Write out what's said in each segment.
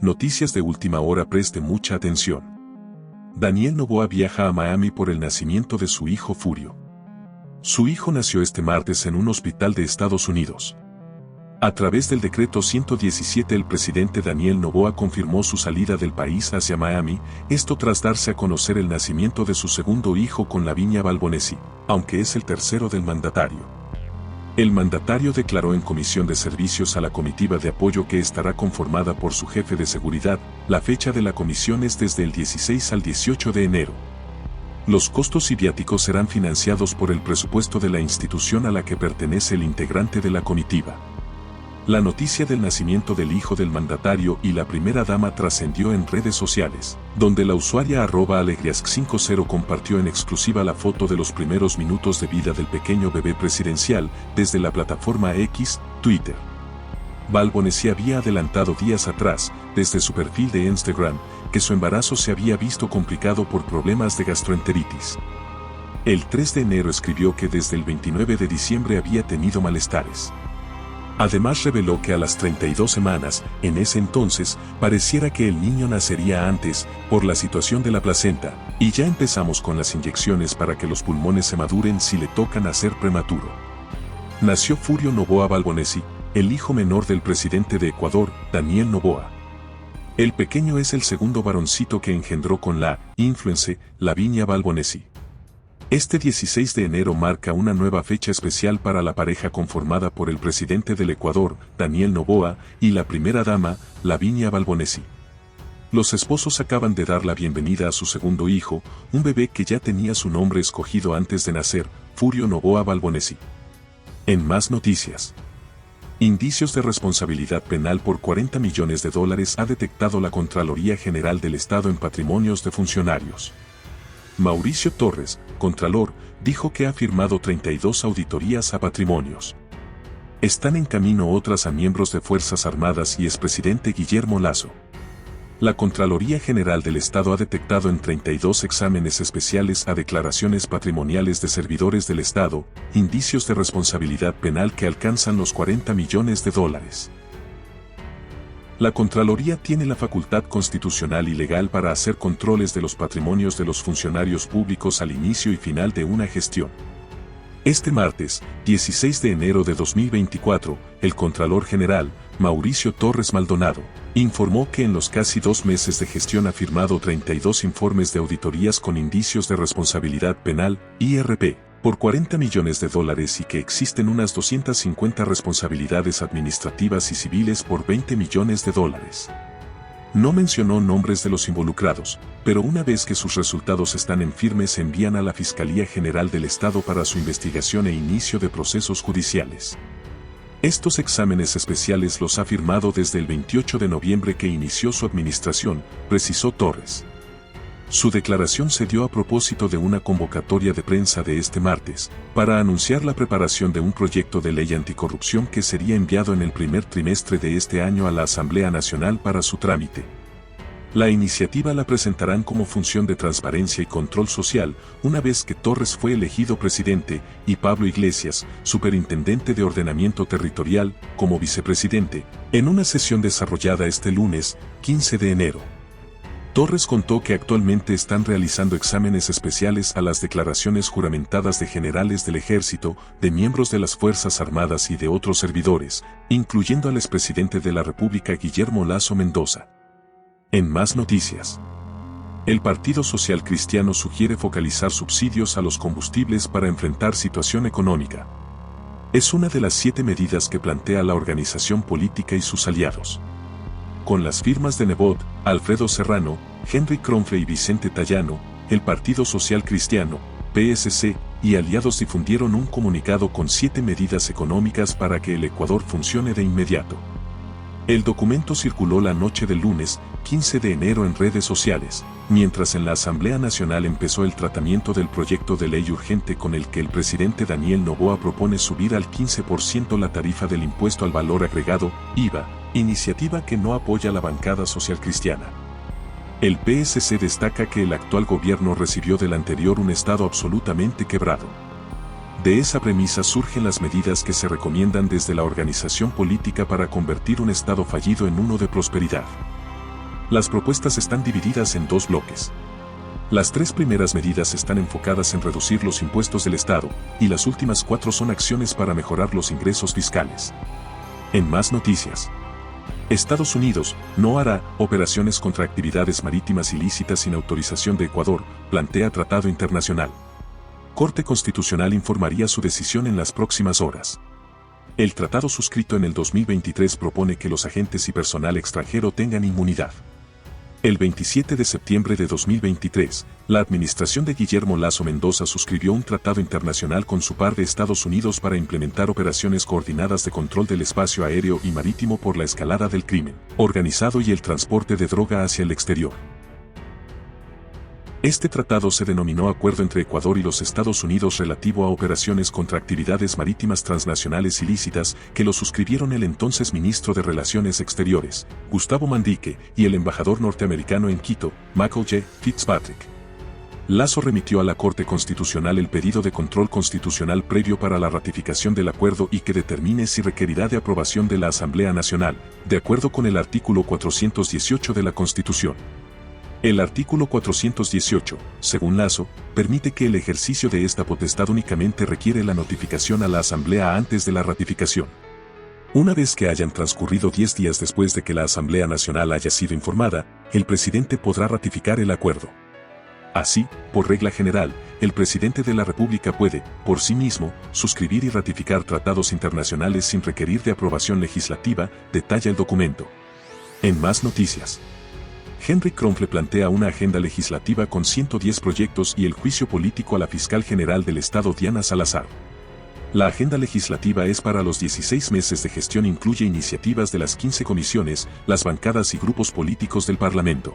Noticias de última hora, preste mucha atención. Daniel Noboa viaja a Miami por el nacimiento de su hijo Furio. Su hijo nació este martes en un hospital de Estados Unidos. A través del decreto 117 el presidente Daniel Noboa confirmó su salida del país hacia Miami, esto tras darse a conocer el nacimiento de su segundo hijo con Lavinia Balbonesi, aunque es el tercero del mandatario. El mandatario declaró en comisión de servicios a la comitiva de apoyo que estará conformada por su jefe de seguridad. La fecha de la comisión es desde el 16 al 18 de enero. Los costos y viáticos serán financiados por el presupuesto de la institución a la que pertenece el integrante de la comitiva. La noticia del nacimiento del hijo del mandatario y la primera dama trascendió en redes sociales, donde la usuaria @alegrias50 compartió en exclusiva la foto de los primeros minutos de vida del pequeño bebé presidencial desde la plataforma X, Twitter. Balbonesi había adelantado días atrás, desde su perfil de Instagram, que su embarazo se había visto complicado por problemas de gastroenteritis. El 3 de enero escribió que desde el 29 de diciembre había tenido malestares. Además reveló que a las 32 semanas, en ese entonces, pareciera que el niño nacería antes, por la situación de la placenta, y ya empezamos con las inyecciones para que los pulmones se maduren si le toca nacer prematuro. Nació Furio Noboa Balbonesi, el hijo menor del presidente de Ecuador, Daniel Noboa. El pequeño es el segundo varoncito que engendró con la influencer Lavinia Balbonesi. Este 16 de enero marca una nueva fecha especial para la pareja conformada por el presidente del Ecuador, Daniel Noboa, y la primera dama, Lavinia Balbonesi. Los esposos acaban de dar la bienvenida a su segundo hijo, un bebé que ya tenía su nombre escogido antes de nacer, Furio Noboa Balbonesi. En más noticias. Indicios de responsabilidad penal por $40 millones ha detectado la Contraloría General del Estado en patrimonios de funcionarios. Mauricio Torres, Contralor, dijo que ha firmado 32 auditorías a patrimonios. Están en camino otras a miembros de Fuerzas Armadas y expresidente Guillermo Lasso. La Contraloría General del Estado ha detectado en 32 exámenes especiales a declaraciones patrimoniales de servidores del Estado, indicios de responsabilidad penal que alcanzan los $40 millones. La Contraloría tiene la facultad constitucional y legal para hacer controles de los patrimonios de los funcionarios públicos al inicio y final de una gestión. Este martes, 16 de enero de 2024, el Contralor General, Mauricio Torres Maldonado, informó que en los casi 2 meses de gestión ha firmado 32 informes de auditorías con indicios de responsabilidad penal, IRP, por $40 millones y que existen unas 250 responsabilidades administrativas y civiles por $20 millones. No mencionó nombres de los involucrados, pero una vez que sus resultados están en firme se envían a la Fiscalía General del Estado para su investigación e inicio de procesos judiciales. Estos exámenes especiales los ha firmado desde el 28 de noviembre que inició su administración, precisó Torres. Su declaración se dio a propósito de una convocatoria de prensa de este martes, para anunciar la preparación de un proyecto de ley anticorrupción que sería enviado en el primer trimestre de este año a la Asamblea Nacional para su trámite. La iniciativa la presentarán como función de transparencia y control social, una vez que Torres fue elegido presidente, y Pablo Iglesias, superintendente de ordenamiento territorial, como vicepresidente, en una sesión desarrollada este lunes, 15 de enero. Torres contó que actualmente están realizando exámenes especiales a las declaraciones juramentadas de generales del Ejército, de miembros de las Fuerzas Armadas y de otros servidores, incluyendo al expresidente de la República Guillermo Lasso Mendoza. En más noticias. El Partido Social Cristiano sugiere focalizar subsidios a los combustibles para enfrentar situación económica. Es una de las 7 medidas que plantea la organización política y sus aliados. Con las firmas de Nebot, Alfredo Serrano, Henry Kronfle y Vicente Tallano, el Partido Social Cristiano, PSC, y aliados difundieron un comunicado con 7 medidas económicas para que el Ecuador funcione de inmediato. El documento circuló la noche del lunes, 15 de enero en redes sociales, mientras en la Asamblea Nacional empezó el tratamiento del proyecto de ley urgente con el que el presidente Daniel Noboa propone subir al 15% la tarifa del impuesto al valor agregado, IVA, iniciativa que no apoya la bancada social cristiana. El PSC destaca que el actual gobierno recibió del anterior un Estado absolutamente quebrado. De esa premisa surgen las medidas que se recomiendan desde la organización política para convertir un Estado fallido en uno de prosperidad. Las propuestas están divididas en dos bloques. Las 3 primeras medidas están enfocadas en reducir los impuestos del Estado, y las últimas 4 son acciones para mejorar los ingresos fiscales. En más noticias. Estados Unidos no hará operaciones contra actividades marítimas ilícitas sin autorización de Ecuador, plantea tratado internacional. Corte Constitucional informaría su decisión en las próximas horas. El tratado suscrito en el 2023 propone que los agentes y personal extranjero tengan inmunidad. El 27 de septiembre de 2023, la administración de Guillermo Lasso Mendoza suscribió un tratado internacional con su par de Estados Unidos para implementar operaciones coordinadas de control del espacio aéreo y marítimo por la escalada del crimen organizado y el transporte de droga hacia el exterior. Este tratado se denominó Acuerdo entre Ecuador y los Estados Unidos relativo a operaciones contra actividades marítimas transnacionales ilícitas que lo suscribieron el entonces ministro de Relaciones Exteriores, Gustavo Manrique, y el embajador norteamericano en Quito, Michael J. Fitzpatrick. Lasso remitió a la Corte Constitucional el pedido de control constitucional previo para la ratificación del acuerdo y que determine si requerirá de aprobación de la Asamblea Nacional, de acuerdo con el artículo 418 de la Constitución. El artículo 418, según Lasso, permite que el ejercicio de esta potestad únicamente requiere la notificación a la Asamblea antes de la ratificación. Una vez que hayan transcurrido 10 días después de que la Asamblea Nacional haya sido informada, el presidente podrá ratificar el acuerdo. Así, por regla general, el presidente de la República puede, por sí mismo, suscribir y ratificar tratados internacionales sin requerir de aprobación legislativa, detalla el documento. En más noticias. Henry Kronfle plantea una agenda legislativa con 110 proyectos y el juicio político a la fiscal general del Estado Diana Salazar. La agenda legislativa es para los 16 meses de gestión, incluye iniciativas de las 15 comisiones, las bancadas y grupos políticos del Parlamento.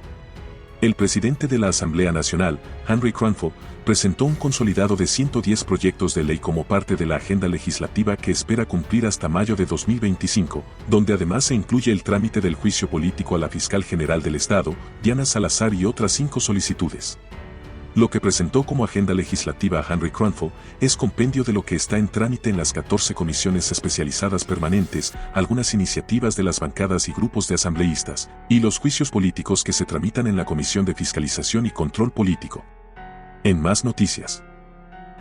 El presidente de la Asamblea Nacional, Henry Kronfle, presentó un consolidado de 110 proyectos de ley como parte de la agenda legislativa que espera cumplir hasta mayo de 2025, donde además se incluye el trámite del juicio político a la fiscal general del Estado, Diana Salazar, y otras 5 solicitudes. Lo que presentó como agenda legislativa a Henry Kronfle es compendio de lo que está en trámite en las 14 comisiones especializadas permanentes, algunas iniciativas de las bancadas y grupos de asambleístas, y los juicios políticos que se tramitan en la Comisión de Fiscalización y Control Político. En más noticias.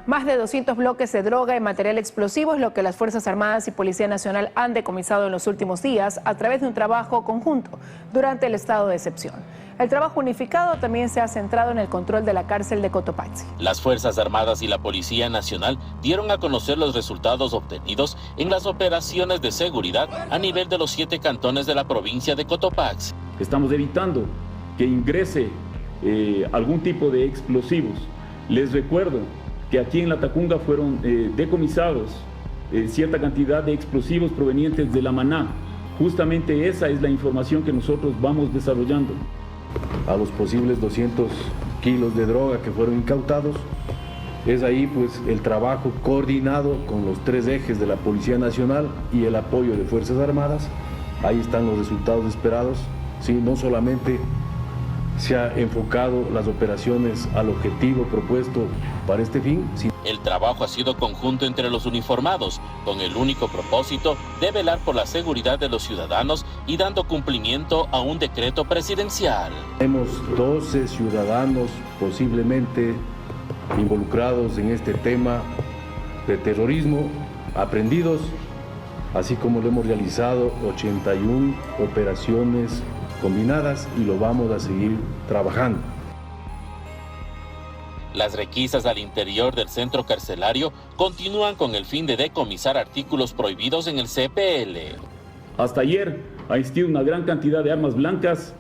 Más de 200 bloques de droga y material explosivo es lo que las Fuerzas Armadas y Policía Nacional han decomisado en los últimos días a través de un trabajo conjunto durante el estado de excepción. El trabajo unificado también se ha centrado en el control de la cárcel de Cotopaxi. Las Fuerzas Armadas y la Policía Nacional dieron a conocer los resultados obtenidos en las operaciones de seguridad a nivel de los 7 cantones de la provincia de Cotopaxi. Estamos evitando que ingrese algún tipo de explosivos. Les recuerdo que aquí en La Tacunga fueron decomisados cierta cantidad de explosivos provenientes de La Maná. Justamente esa es la información que nosotros vamos desarrollando. A los posibles 200 kilos de droga que fueron incautados, es ahí pues el trabajo coordinado con los 3 ejes de la Policía Nacional y el apoyo de Fuerzas Armadas. Ahí están los resultados esperados. Sí, no solamente se ha enfocado las operaciones al objetivo propuesto para este fin. El trabajo ha sido conjunto entre los uniformados, con el único propósito de velar por la seguridad de los ciudadanos y dando cumplimiento a un decreto presidencial. Tenemos 12 ciudadanos posiblemente involucrados en este tema de terrorismo, aprehendidos, así como lo hemos realizado 81 operaciones combinadas y lo vamos a seguir trabajando. Las requisas al interior del centro carcelario continúan con el fin de decomisar artículos prohibidos en el CPL. Hasta ayer ha existido una gran cantidad de armas blancas,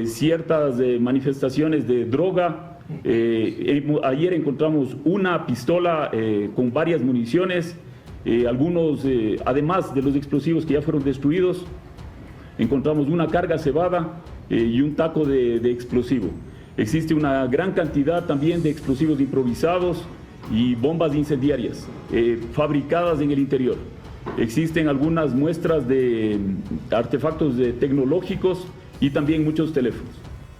ciertas manifestaciones de droga. Ayer encontramos una pistola con varias municiones, algunos, además de los explosivos que ya fueron destruidos, encontramos una carga cebada y un taco de explosivo. Existe una gran cantidad también de explosivos improvisados y bombas incendiarias fabricadas en el interior. Existen algunas muestras de artefactos tecnológicos y también muchos teléfonos.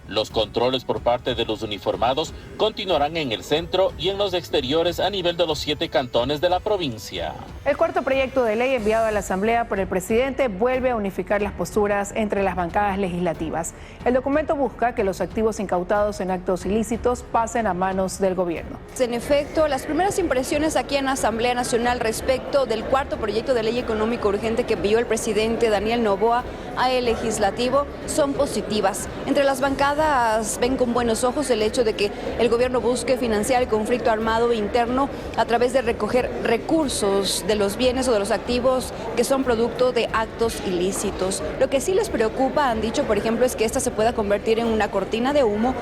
Los controles por parte de los uniformados continuarán en el centro y en los exteriores a nivel de los 7 cantones de la provincia. El cuarto proyecto de ley enviado a la Asamblea por el presidente vuelve a unificar las posturas entre las bancadas legislativas. El documento busca que los activos incautados en actos ilícitos pasen a manos del gobierno. En efecto, las primeras impresiones aquí en la Asamblea Nacional respecto del cuarto proyecto de ley económico urgente que envió el presidente Daniel Noboa al Legislativo son positivas. Entre las bancadas ven con buenos ojos el hecho de que el gobierno busque financiar el conflicto armado interno a través de recoger recursos de los bienes o de los activos que son producto de actos ilícitos. Lo que sí les preocupa, han dicho, por ejemplo, es que esta se pueda convertir en una cortina de humo,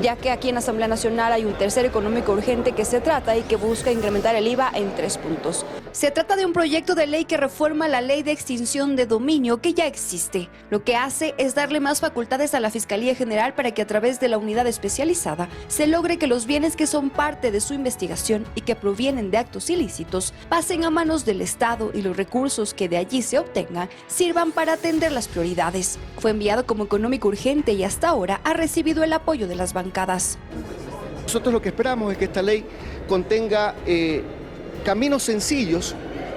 ya que aquí en la Asamblea Nacional hay un tercer económico urgente que se trata y que busca incrementar el IVA en 3 puntos. Se trata de un proyecto de ley que reforma la ley de extinción de dominio que ya existe. Lo que hace es darle más facultades a la Fiscalía General para que a través de la unidad especializada se logre que los bienes que son parte de su investigación y que provienen de actos ilícitos pasen a manos del Estado y los recursos que de allí se obtengan sirvan para atender las prioridades. Fue enviado como económico urgente y hasta ahora ha recibido el apoyo de las bancadas. Nosotros lo que esperamos es que esta ley contenga caminos sencillos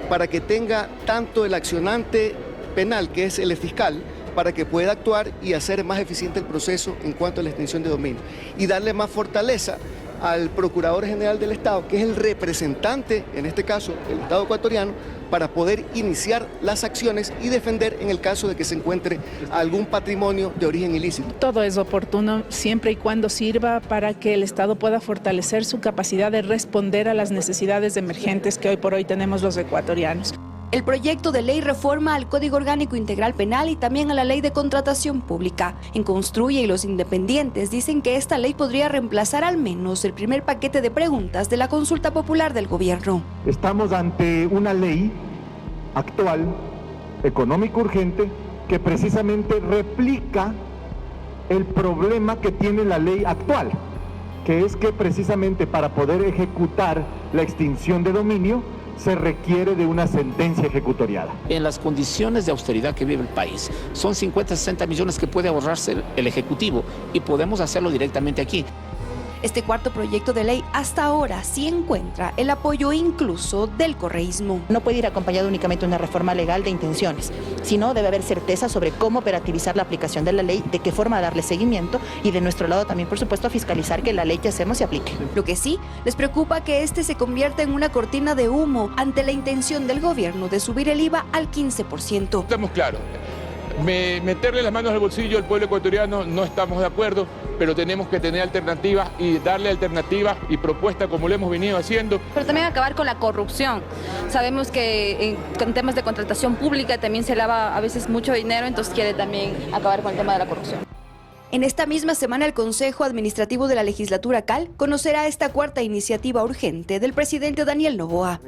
para que tenga tanto el accionante penal, que es el fiscal, para que pueda actuar y hacer más eficiente el proceso en cuanto a la extinción de dominio y darle más fortaleza al Procurador General del Estado, que es el representante, en este caso, el Estado ecuatoriano, para poder iniciar las acciones y defender en el caso de que se encuentre algún patrimonio de origen ilícito. Todo es oportuno siempre y cuando sirva para que el Estado pueda fortalecer su capacidad de responder a las necesidades emergentes que hoy por hoy tenemos los ecuatorianos. El proyecto de ley reforma al Código Orgánico Integral Penal y también a la Ley de Contratación Pública. En Construye y los independientes dicen que esta ley podría reemplazar al menos el primer paquete de preguntas de la consulta popular del gobierno. Estamos ante una ley actual, económico urgente, que precisamente replica el problema que tiene la ley actual, que es que precisamente para poder ejecutar la extinción de dominio se requiere de una sentencia ejecutoriada. En las condiciones de austeridad que vive el país, son 50, 60 millones que puede ahorrarse el Ejecutivo y podemos hacerlo directamente aquí. Este cuarto proyecto de ley hasta ahora sí encuentra el apoyo incluso del correísmo. No puede ir acompañado únicamente de una reforma legal de intenciones, sino debe haber certeza sobre cómo operativizar la aplicación de la ley, de qué forma darle seguimiento y de nuestro lado también, por supuesto, fiscalizar que la ley que hacemos se aplique. Lo que sí, les preocupa que este se convierta en una cortina de humo ante la intención del gobierno de subir el IVA al 15%. Estamos claros. Meterle las manos al bolsillo al pueblo ecuatoriano no estamos de acuerdo, pero tenemos que tener alternativas y darle alternativas y propuestas como lo hemos venido haciendo. Pero también acabar con la corrupción. Sabemos que en temas de contratación pública también se lava a veces mucho dinero, entonces quiere también acabar con el tema de la corrupción. En esta misma semana, el Consejo Administrativo de la Legislatura CAL conocerá esta cuarta iniciativa urgente del presidente Daniel Noboa.